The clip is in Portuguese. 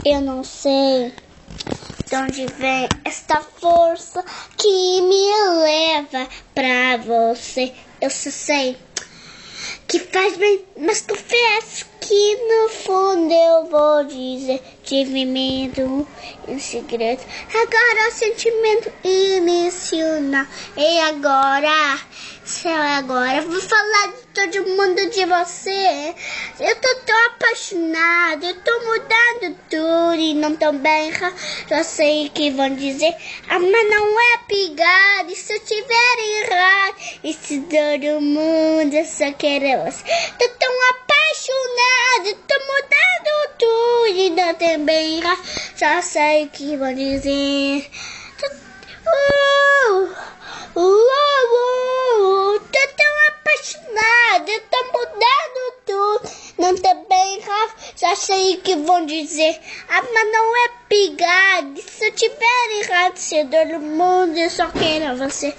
Eu não sei de onde vem esta força que me leva pra você. Eu só sei que faz bem, mas confesso que no fundo eu vou dizer: tive medo em segredo. Agora o sentimento inicial. E agora, vou falar de todo mundo, de você. Eu tô tão apaixonada, eu tô mudando tudo e não tão bem. Já sei que vão dizer: mas não é pegada. E se eu tiver errado, e se todo mundo só quer você? Tô tão apaixonada, tô mudando tudo e não tão bem. Já sei que vão dizer: tô tão apaixonada, eu tô mudando tudo, não tá bem, Rafa. Já sei que vão dizer: mas não é pegada. Se eu tiver errado, se todo mundo, eu só quero você.